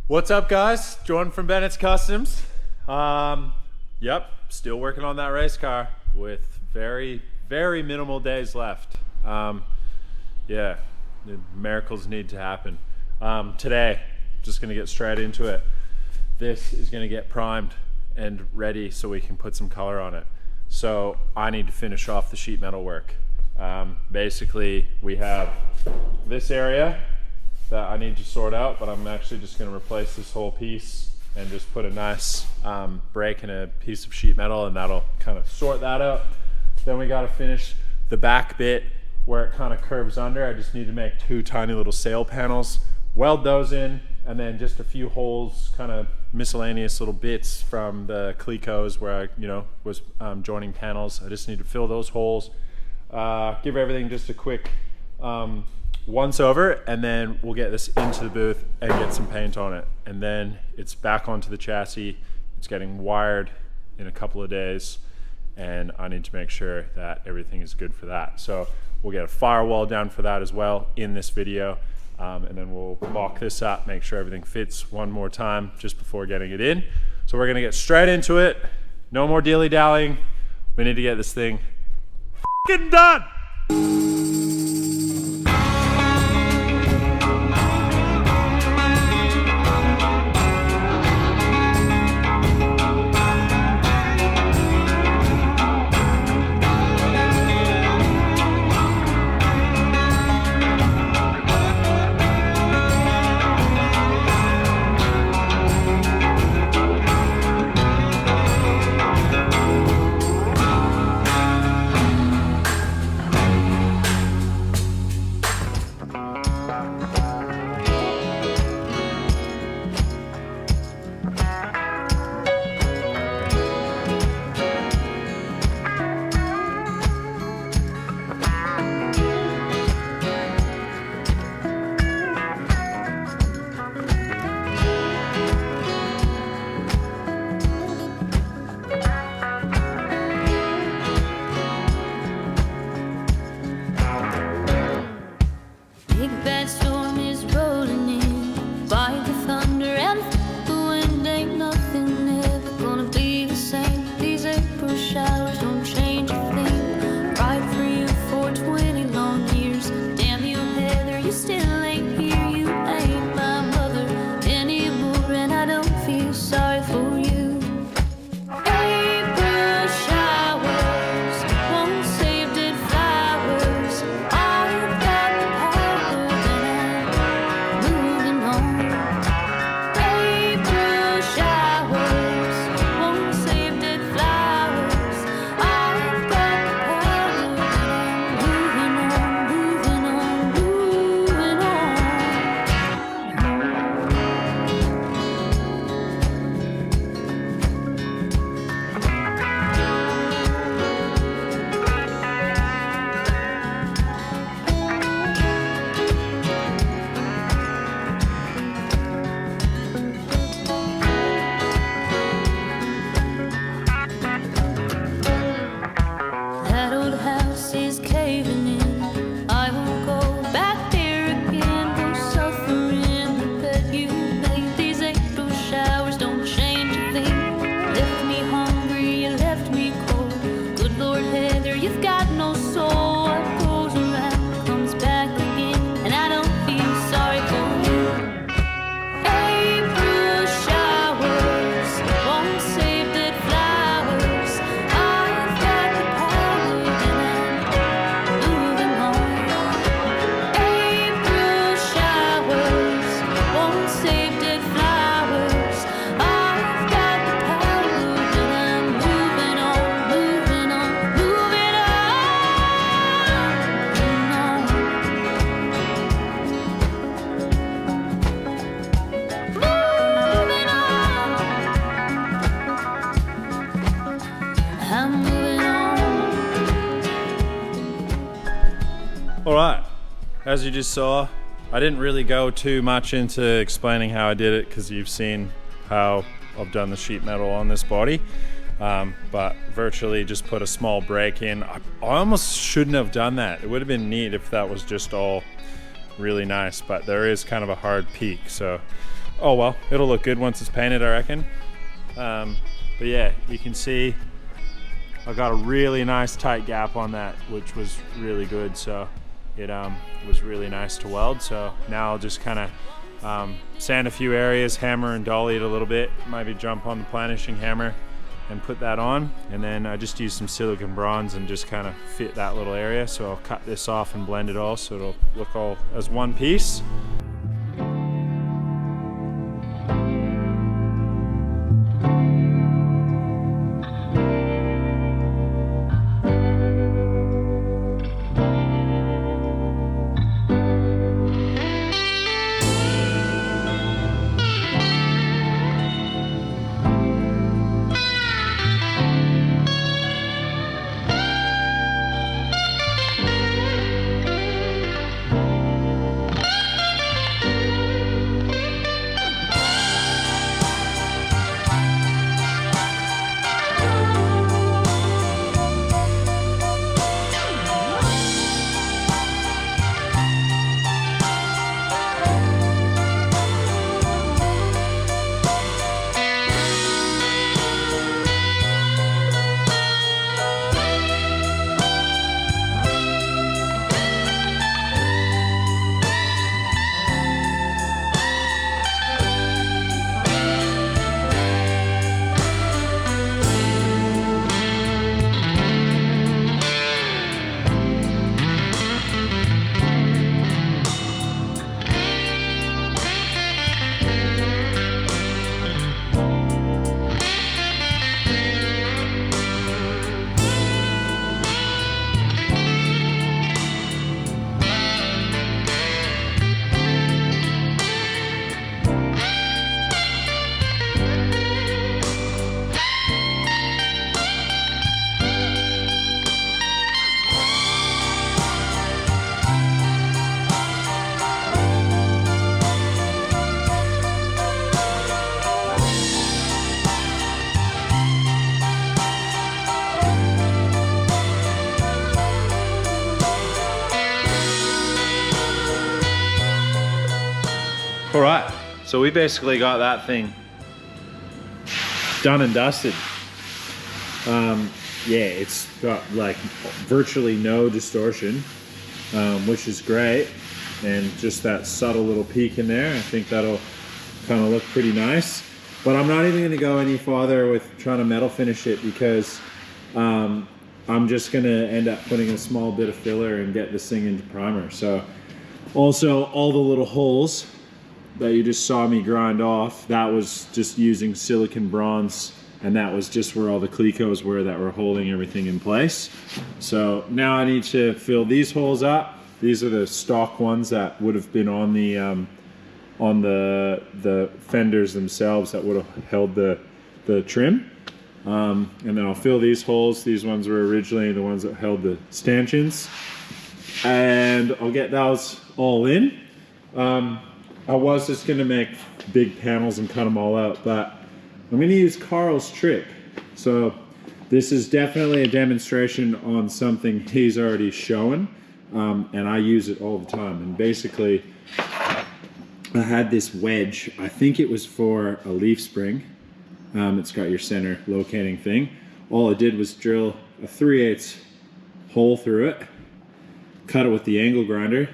What's up, guys? Jordan from Bennett's Customs. Yep, still working on that race car with very minimal days left. Yeah, the miracles need to happen. Today, just gonna get straight into it. This is gonna get primed and ready so we can put some color on it. So I need to finish off the sheet metal work. Basically, we have this area that I need to sort out, but I'm actually just going to replace this whole piece and just put a nice break in a piece of sheet metal, and that'll kind of sort that out. Then we got to finish the back bit where it kind of curves under. I just need to make two tiny little sail panels, weld those in, and then just a few holes, kind of miscellaneous little bits from the clecos where I was joining panels. I just need to fill those holes, give everything just a quick once over, and then we'll get this into the booth and get some paint on it, and then it's back onto the chassis. It's getting wired in a couple of days, and I need to make sure that everything is good for that. So we'll get a firewall down for that as well in this video, and then we'll mock this up, make sure everything fits one more time just before getting it in. So we're gonna get straight into it. No more dilly-dallying. We need to get this thing f***ing done. Alright, as you just saw, I didn't really go too much into explaining how I did it because you've seen how I've done the sheet metal on this body, but virtually just put a small break in. I almost shouldn't have done that. It would have been neat if that was just all really nice, but there is kind of a hard peak, so oh well, it'll look good once it's painted, I reckon. But yeah, you can see I got a really nice tight gap on that, which was really good. So it was really nice to weld. So now I'll just kind of sand a few areas, hammer and dolly it a little bit, maybe jump on the planishing hammer and put that on, and then I just use some silicone bronze and just kind of fit that little area. So I'll cut this off and blend it all so it'll look all as one piece. All right, so we basically got that thing done and dusted. Yeah, it's got like virtually no distortion, which is great. And just that subtle little peak in there, I think that'll kind of look pretty nice. But I'm not even gonna go any farther with trying to metal finish it, because I'm just gonna end up putting a small bit of filler and get this thing into primer. So also all the little holes that you just saw me grind off, that was just using silicone bronze, and that was just where all the clecos were that were holding everything in place. So now I need to fill these holes up. These are the stock ones that would have been on the fenders themselves that would have held the trim. And then I'll fill these holes. These ones were originally the ones that held the stanchions, and I'll get those all in. I was just gonna make big panels and cut them all out, but I'm gonna use Carl's trick. So this is definitely a demonstration on something he's already shown, and I use it all the time. And basically, I had this wedge. I think it was for a leaf spring. It's got your center locating thing. All I did was drill a 3/8 hole through it, cut it with the angle grinder.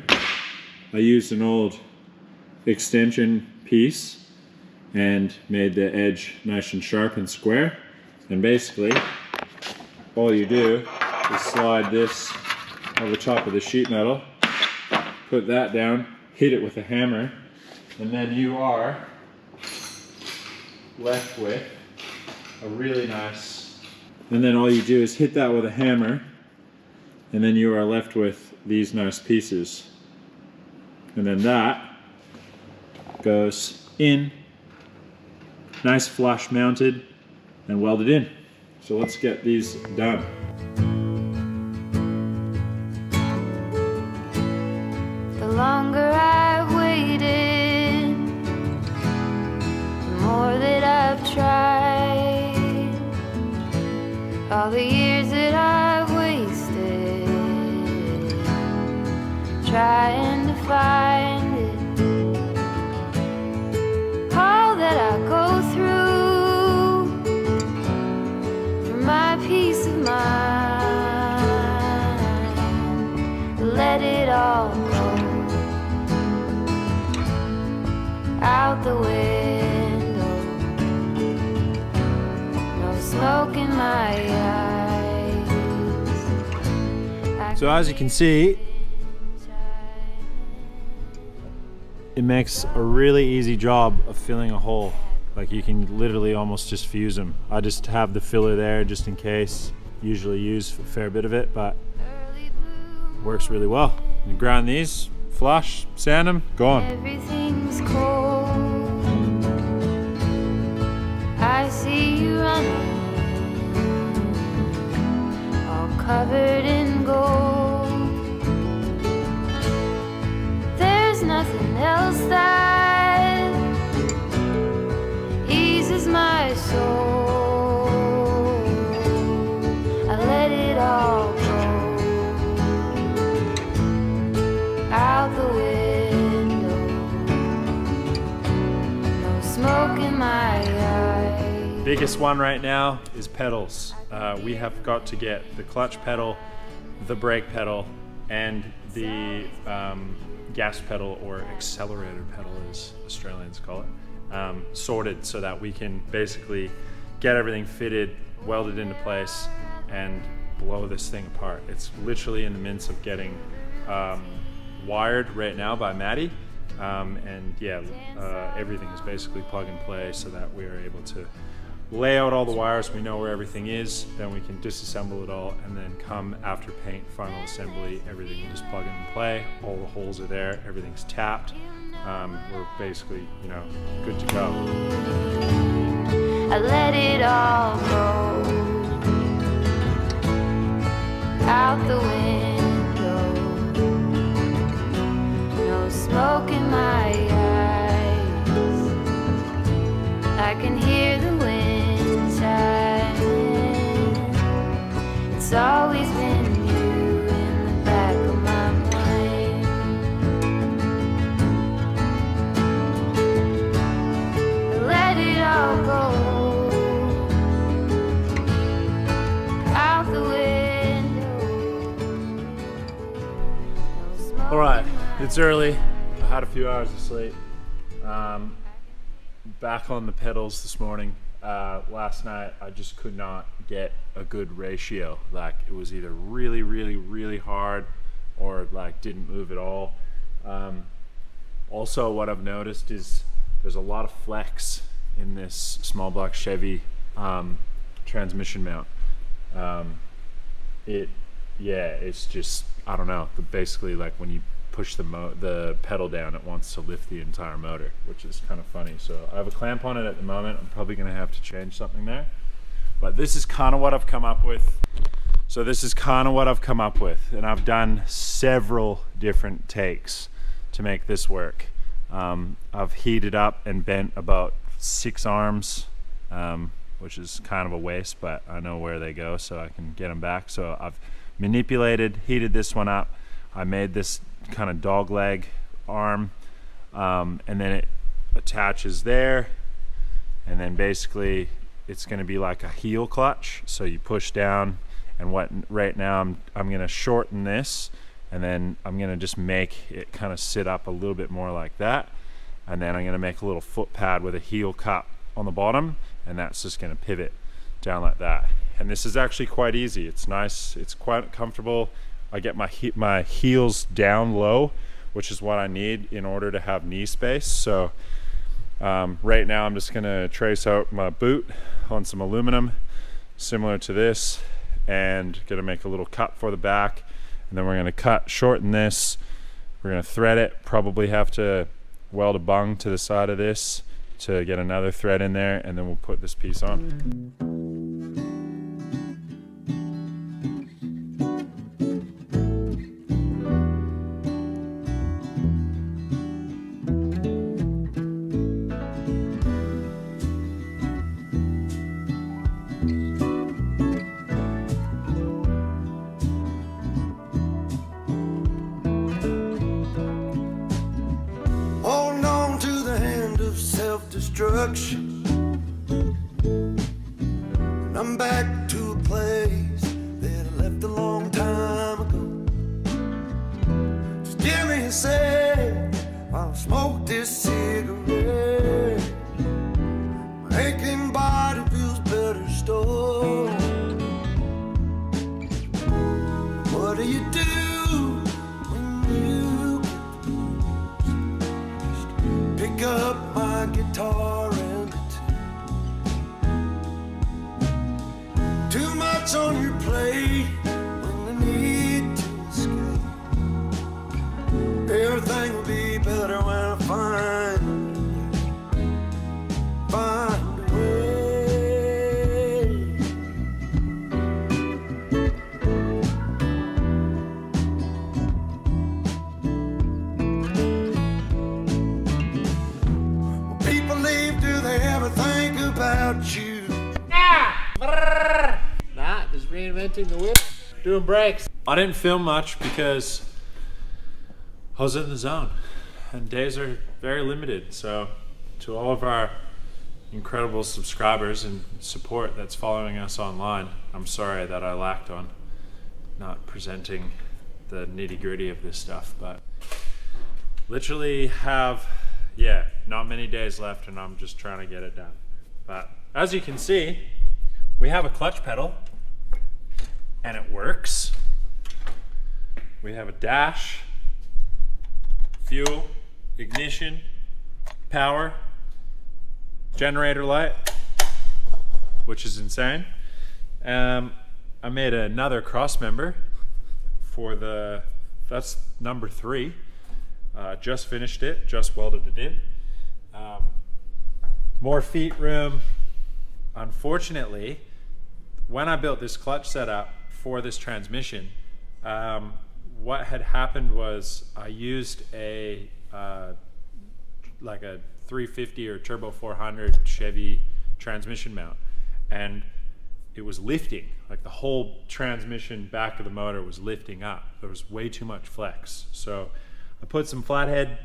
I used an old extension piece and made the edge nice and sharp and square. And basically all you do is slide this over top of the sheet metal, put that down, hit it with a hammer, and then you are left with a really nice, and then all you do is hit that with a hammer, and then you are left with these nice pieces. And then that goes in, nice flush mounted and welded in. So let's get these done. The longer I've waited, the more that I've tried. All the years that I've wasted trying to find it. So as you can see, it makes a really easy job of filling a hole. Like you can literally almost just fuse them. I just have the filler there just in case. Usually use a fair bit of it, but works really well. You grind these, flush, sand them, go on. Everything's cold. I see you running, all covered in gold. There's nothing else that eases my soul. I let it all go out the window. No smoke in my eyes. Biggest one right now is pedals. We have got to get the clutch pedal, the brake pedal, and the gas pedal, or accelerator pedal as Australians call it, sorted so that we can basically get everything fitted, welded into place, and blow this thing apart. It's literally in the midst of getting wired right now by Maddie, and yeah, everything is basically plug and play so that we are able to lay out all the wires. We know where everything is, then we can disassemble it all, and then come after paint, final assembly, everything we just plug and play. All the holes are there, everything's tapped. We're basically, you know, good to go. I let it all go out the window. No smoke in my eyes. I can hear the wind sighing. It's always been you in the back of my mind. I let it all go out the window. No smoke. All right, it's early. I had a few hours of sleep. Back on the pedals this morning. Last night I just could not get a good ratio. Like it was either really, really, really hard or like didn't move at all. Also what I've noticed is there's a lot of flex in this small block Chevy transmission mount. It's just, I don't know, basically like when you push the pedal down, it wants to lift the entire motor, which is kind of funny. So I have a clamp on it at the moment. I'm probably going to have to change something there, but this is kind of what I've come up with. And I've done several different takes to make this work. I've heated up and bent about 6 arms, which is kind of a waste, but I know where they go, so I can get them back. So I've manipulated, heated this one up. I made this kind of dog leg arm, and then it attaches there, and then basically it's going to be like a heel clutch. So you push down, and right now I'm going to shorten this, and then I'm going to just make it kind of sit up a little bit more like that, and then I'm going to make a little foot pad with a heel cup on the bottom, and that's just going to pivot down like that. And this is actually quite easy. It's nice, it's quite comfortable. I get my heels down low, which is what I need in order to have knee space. So right now I'm just gonna trace out my boot on some aluminum similar to this, and gonna make a little cut for the back, and then we're gonna shorten this. We're gonna thread it, probably have to weld a bung to the side of this to get another thread in there, and then we'll put this piece on. Destruction. And I'm back to a place that I left a long time ago. Just give me a sec while I smoke this cigarette. My aching body feels better still. What do you do much on your plate when you need to escape. Everything will be better when I find a way. When people leave, do they ever think about you? Nah, just reinventing the wheel. Doing brakes. I didn't film much because I was in the zone and days are very limited. So to all of our incredible subscribers and support that's following us online, I'm sorry that I lacked on not presenting the nitty gritty of this stuff, but literally have, not many days left and I'm just trying to get it done. But as you can see, we have a clutch pedal and it works. We have a dash, fuel, ignition, power, generator light, which is insane. I made another cross member for that's number 3. Just finished it, just welded it in. More feet room. Unfortunately, when I built this clutch setup for this transmission, what had happened was I used a like a 350 or Turbo 400 Chevy transmission mount, and it was lifting, like the whole transmission back of the motor was lifting up. There was way too much flex. So I put some flathead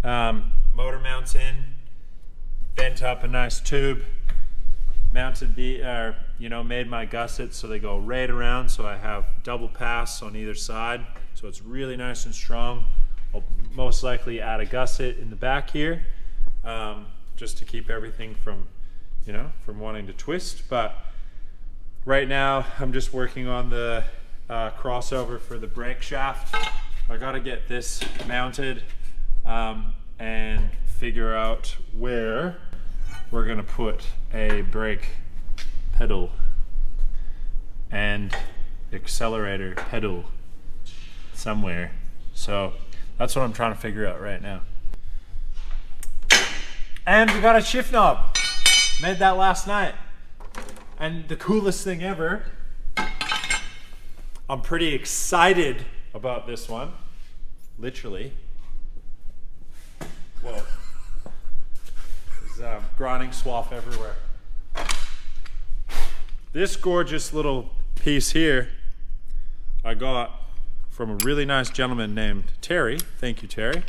motor mounts in, bent up a nice tube, mounted made my gussets so they go right around, so I have double pass on either side, so it's really nice and strong. I'll most likely add a gusset in the back here, just to keep everything from wanting to twist. But right now I'm just working on the crossover for the brake shaft. I got to get this mounted and figure out where we're gonna put a brake pedal and accelerator pedal somewhere. So that's what I'm trying to figure out right now. And we got a shift knob. Made that last night. And the coolest thing ever, I'm pretty excited about this one. Literally. Whoa. There's grinding swath everywhere. This gorgeous little piece here I got from a really nice gentleman named Terry. Thank you, Terry.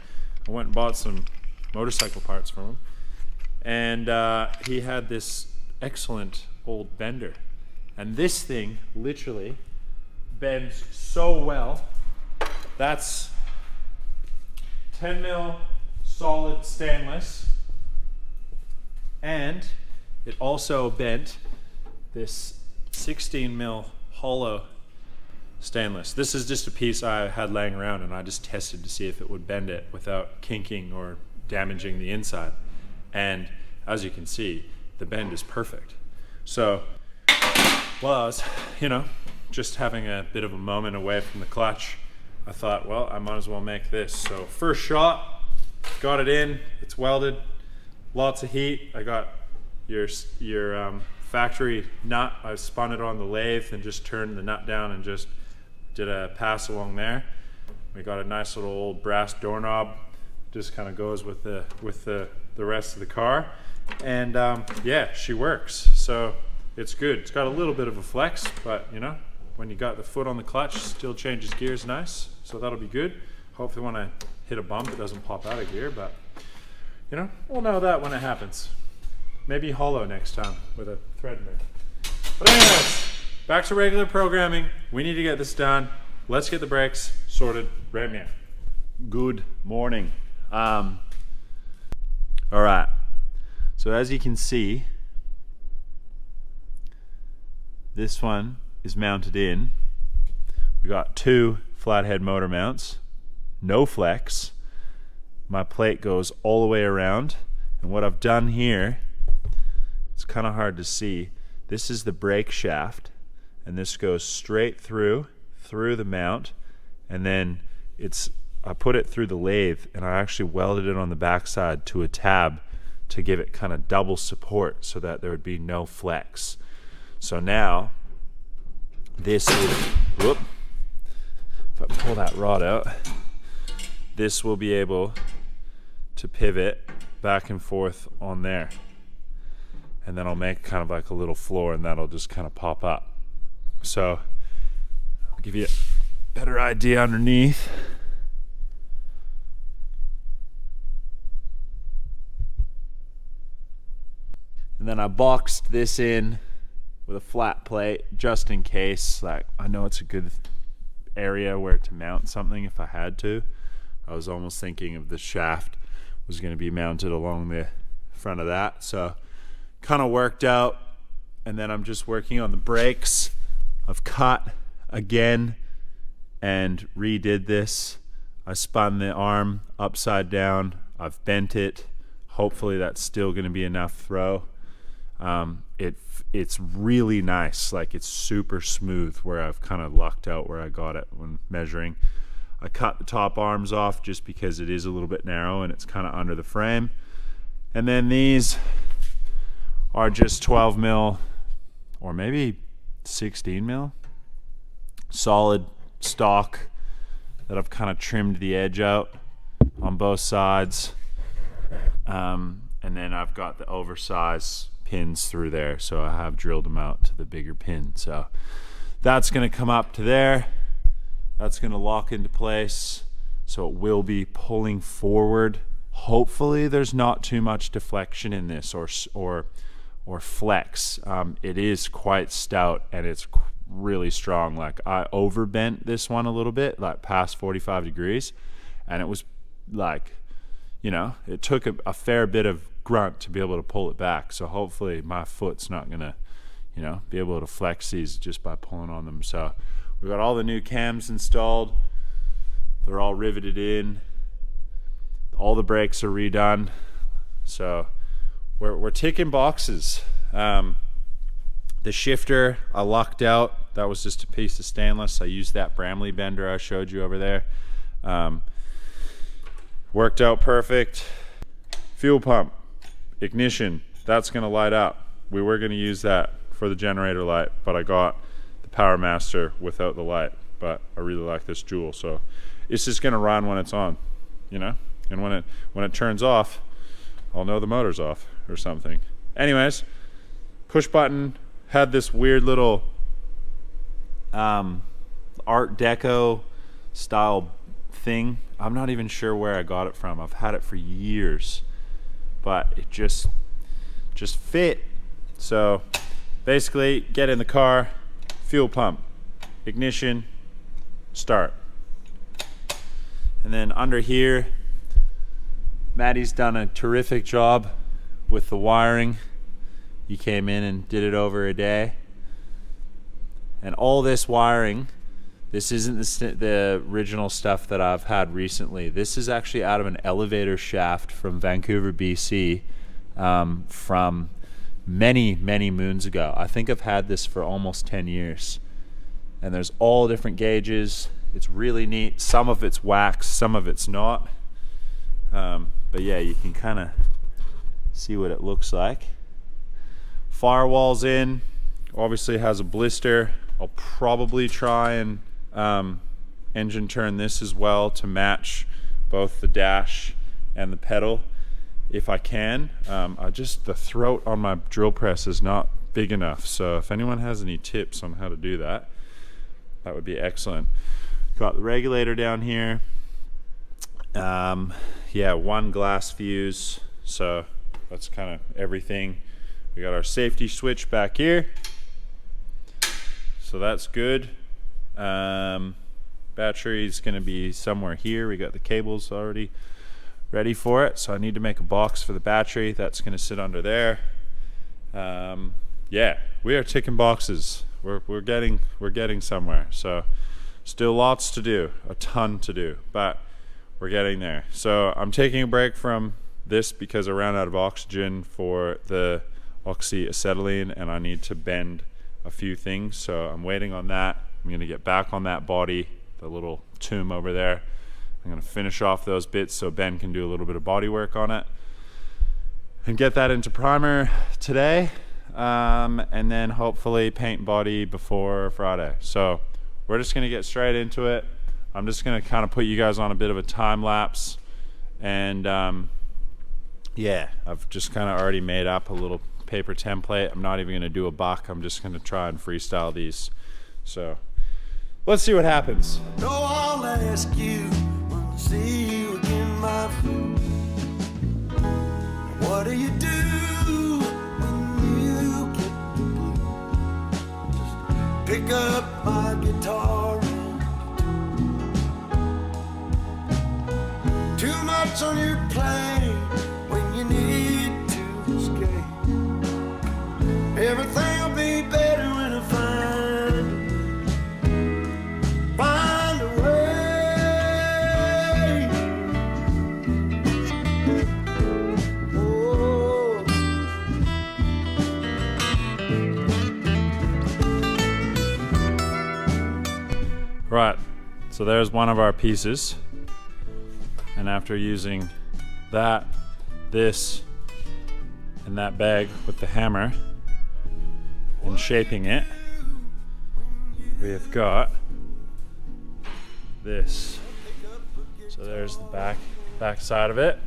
I went and bought some motorcycle parts from him. And he had this excellent old bender. And this thing literally bends so well. That's 10 mil solid stainless. And it also bent this 16 mil hollow stainless. This is just a piece I had laying around and I just tested to see if it would bend it without kinking or damaging the inside. And as you can see, the bend is perfect. So, well, I was, just having a bit of a moment away from the clutch, I thought, well, I might as well make this. So first shot, got it in, it's welded, lots of heat. I got your factory nut. I spun it on the lathe and just turned the nut down and just did a pass along there. We got a nice little old brass doorknob, just kind of goes with the rest of the car. And yeah, she works. So it's good. It's got a little bit of a flex, but when you got the foot on the clutch, still changes gears nice. So that'll be good. Hopefully when I hit a bump, it doesn't pop out of gear, but we'll know that when it happens. Maybe hollow next time with a thread bit. But anyways, back to regular programming. We need to get this done. Let's get the brakes sorted right now. Good morning. All right. So as you can see, this one is mounted in. We got 2 flathead motor mounts, no flex. My plate goes all the way around. And what I've done here, it's kind of hard to see. This is the brake shaft. and this goes straight through the mount, and then I put it through the lathe, and I actually welded it on the backside to a tab to give it kind of double support so that there would be no flex. So now this will, if I pull that rod out, this will be able to pivot back and forth on there, and then I'll make kind of like a little floor, and that'll just kind of pop up. So I'll give you a better idea underneath. And then I boxed this in with a flat plate just in case. Like, I know it's a good area where to mount something if I had to. I was almost thinking of the shaft was going to be mounted along the front of that. So kind of worked out. And then I'm just working on the brakes. I've cut again and redid this. I spun the arm upside down. I've bent it. Hopefully that's still going to be enough throw. It's really nice. Like, it's super smooth where I've kind of lucked out where I got it when measuring. I cut the top arms off just because it is a little bit narrow and it's kind of under the frame. And then these are just 12 mil or maybe 16 mil solid stock that I've kind of trimmed the edge out on both sides. And then I've got the oversized pins through there, so I have drilled them out to the bigger pin. So that's going to come up to there. That's going to lock into place, so it will be pulling forward. Hopefully there's not too much deflection in this or flex. It is quite stout and it's really strong. Like, I overbent this one a little bit, like past 45 degrees, and it was like, you know, it took a fair bit of grunt to be able to pull it back. So hopefully my foot's not gonna, you know, be able to flex these just by pulling on them. So we got all the new cams installed. They're all riveted in. All the brakes are redone. So we're ticking boxes. The shifter I lucked out. That was just a piece of stainless. I used that Bramley bender I showed you over there. Worked out perfect. Fuel pump, ignition, that's going to light up. We were going to use that for the generator light, but I got the Power Master without the light. But I really like this Joule, so it's just going to run when it's on, you know. And when it turns off, I'll know the motor's off or something. Anyways, push button had this weird little Art Deco style thing. I'm not even sure where I got it from. I've had it for years, but it just fit. So basically, get in the car, fuel pump, ignition, start. And then under here, Maddie's done a terrific job with the wiring. He came in and did it over a day. And all this wiring, this isn't the original stuff that I've had recently. This is actually out of an elevator shaft from Vancouver, BC, from many, many moons ago. I think I've had this for almost 10 years. And there's all different gauges. It's really neat. Some of it's wax, some of it's not. But yeah, you can kind of see what it looks like. Firewall's in. Obviously has a blister. I'll probably try and engine turn this as well to match both the dash and the pedal if I can. The throat on my drill press is not big enough, so if anyone has any tips on how to do that, that would be excellent. Got the regulator down here. Yeah, one glass fuse, so that's kind of everything. We got our safety switch back here, so that's good. Battery's gonna be somewhere here. We got the cables already ready for it, so I need to make a box for the battery. That's gonna sit under there. Yeah, we are ticking boxes. We're getting somewhere. So still lots to do, a ton to do, but we're getting there. So I'm taking a break from this because I ran out of oxygen for the oxyacetylene, and I need to bend a few things, so I'm waiting on that. I'm going to get back on that body, the little tomb over there. I'm going to finish off those bits so Ben can do a little bit of body work on it and get that into primer today, and then hopefully paint body before Friday. So we're just going to get straight into it. I'm just going to kind of put you guys on a bit of a time lapse, and yeah, I've just kind of already made up a little paper template. I'm not even going to do a buck. I'm just going to try and freestyle these. So let's see what happens. No, I'll ask you when I see you again, my friend. What do you do when you get the blues? Just pick up my guitar and too much on your plate when you need to escape. Everything will be better when I find a way. Oh. Right, so there's one of our pieces, and after using that, this, and that bag with the hammer and shaping it, we have got this. So there's the back side of it.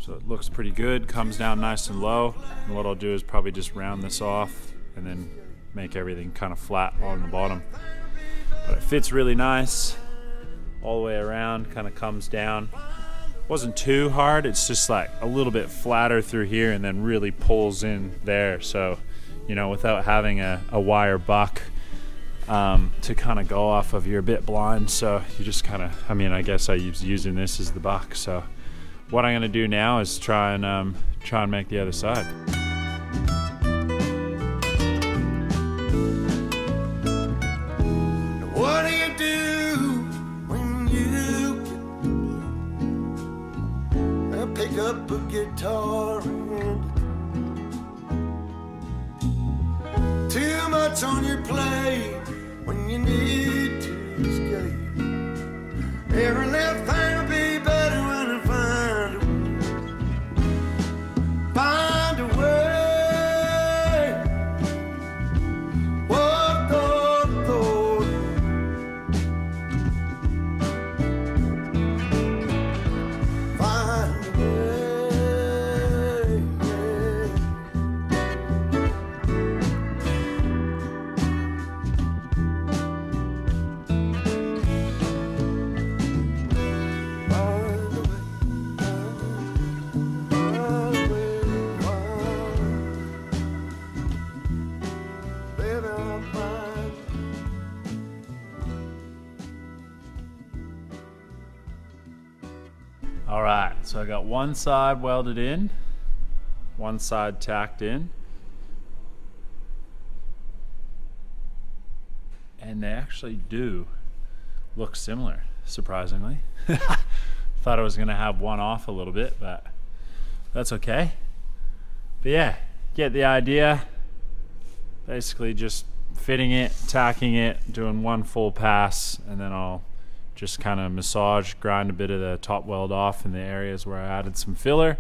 So it looks pretty good, comes down nice and low, and what I'll do is probably just round this off and then make everything kind of flat on the bottom. But it fits really nice all the way around, kind of comes down. Wasn't too hard, it's just like a little bit flatter through here and then really pulls in there. So, you know, without having a wire buck to kind of go off of, you're a bit blind. So you just kind of, I mean, I guess I was using this as the buck. So what I'm gonna do now is try and make the other side. What do you do when you get the blues? Pick up a guitar and too much on your plate when you need to escape. Every little thing will be better when I find a way. Whoa, whoa, whoa. Find a way, yeah. All right, so I got one side welded in, one side tacked in, and they actually do look similar, surprisingly. Thought I was gonna have one off a little bit, but that's okay. But yeah, get the idea. Basically just fitting it, tacking it, doing one full pass, and then I'll just kind of massage, grind a bit of the top weld off in the areas where I added some filler,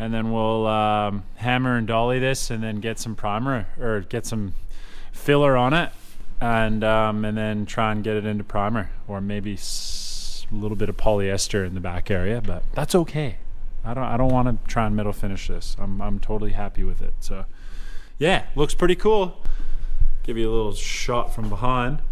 and then we'll hammer and dolly this and then get some primer or get some filler on it, and then try and get it into primer, or maybe a little bit of polyester in the back area, but that's okay. I don't want to try and middle finish this. I'm totally happy with it. So yeah, looks pretty cool. Give you a little shot from behind.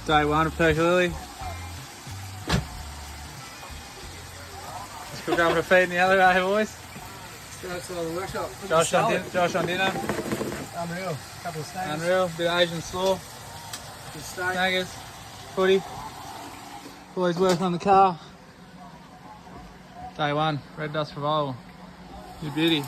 Day 1 of Percolilly. Let's cook up a feed in the elevator, boys. Let's go outside the workshop. Josh on dinner. Unreal. Couple of snags. Unreal. Bit of Asian slaw. Good steak. Snaggers. Footy. Boys working on the car. Day 1. Red dust revival. New beauty.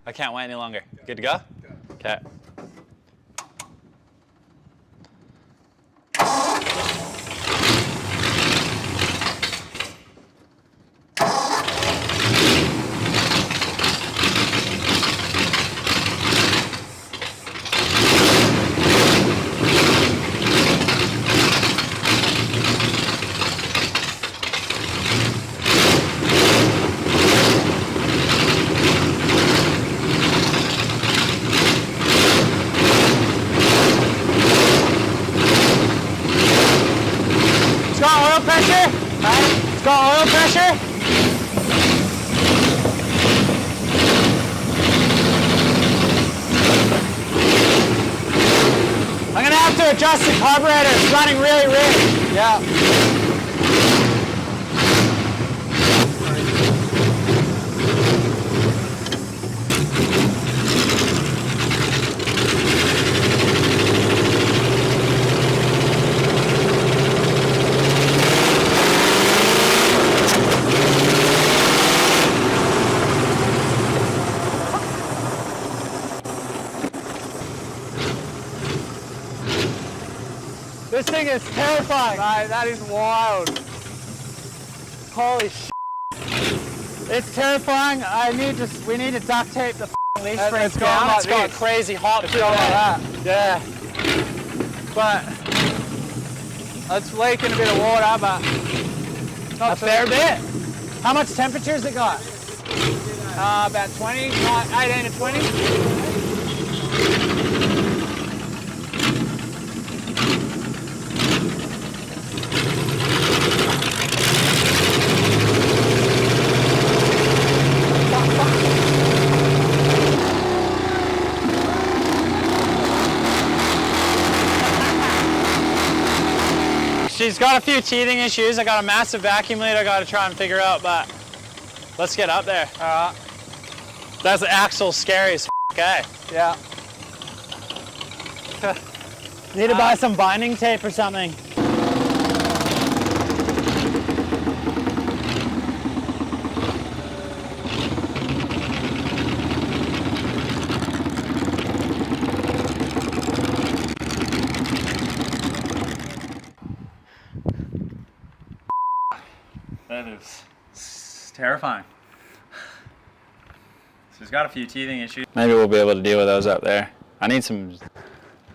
I can't wait any longer. Good to go? Okay. It's got oil pressure. I'm gonna have to adjust the carburetor. It's running really rich. Yeah. This thing is terrifying. Mate, that is wild. Holy shit. It's terrifying. We need to duct tape the leaf springs down. Like it's got crazy hot to like that. Yeah. But it's leaking a bit of water, but not a fair bit. How much temperature's it got? About 20, 18 to 20. She's got a few teething issues. I got a massive vacuum lead I got to try and figure out, but let's get up there. All right. That's the axle scary as f***, eh? Yeah. Need to buy some binding tape or something. That is terrifying. She's got a few teething issues. Maybe we'll be able to deal with those up there. I need some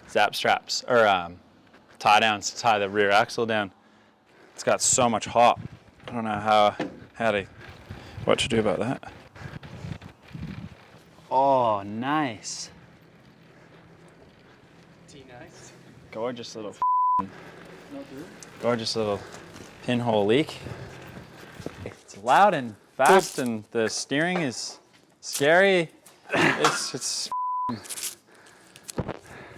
zap straps or tie downs to tie the rear axle down. It's got so much hop. I don't know what to do about that. Oh, nice. Nice. Gorgeous little pinhole leak. It's loud and fast, and the steering is scary. It's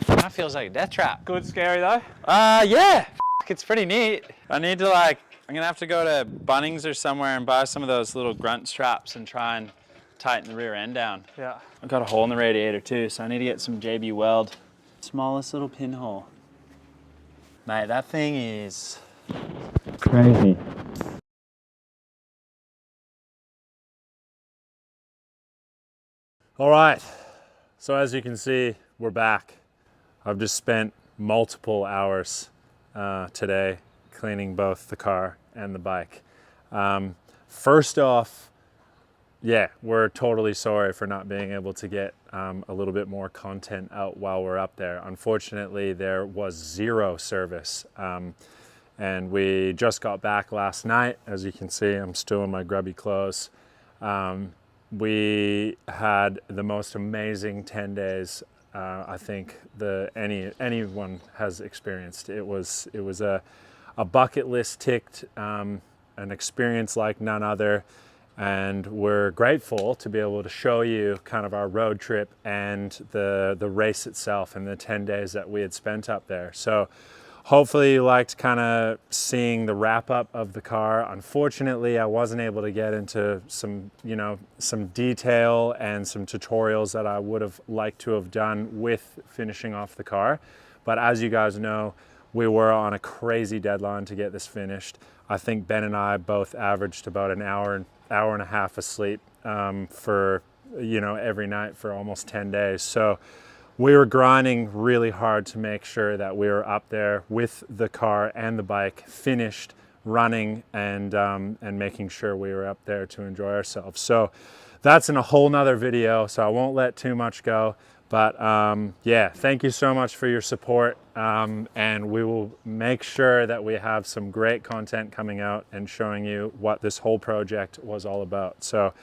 that feels like a death trap. Good scary though? Yeah. It's pretty neat. I need to I'm gonna have to go to Bunnings or somewhere and buy some of those little grunt straps and try and tighten the rear end down. Yeah. I've got a hole in the radiator too, so I need to get some JB Weld. Smallest little pinhole. Mate, that thing is crazy. All right, so as you can see, we're back. I've just spent multiple hours today cleaning both the car and the bike. First off, yeah, we're totally sorry for not being able to get a little bit more content out while we're up there. Unfortunately, there was zero service. And we just got back last night. As you can see, I'm still in my grubby clothes. We had the most amazing 10 days I think anyone has experienced. It was a bucket list ticked, an experience like none other, and we're grateful to be able to show you kind of our road trip and the race itself and the 10 days that we had spent up there. So hopefully you liked kind of seeing the wrap up of the car. Unfortunately, I wasn't able to get into some detail and some tutorials that I would have liked to have done with finishing off the car. But as you guys know, we were on a crazy deadline to get this finished. I think Ben and I both averaged about an hour and a half of sleep for, every night for almost 10 days. So we were grinding really hard to make sure that we were up there with the car and the bike finished, running, and making sure we were up there to enjoy ourselves. So that's in a whole nother video, so I won't let too much go. But yeah, thank you so much for your support, and we will make sure that we have some great content coming out and showing you what this whole project was all about. So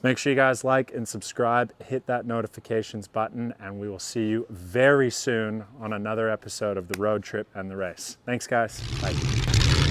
make sure you guys like and subscribe, hit that notifications button, and we will see you very soon on another episode of The Road Trip and the Race. Thanks, guys. Bye.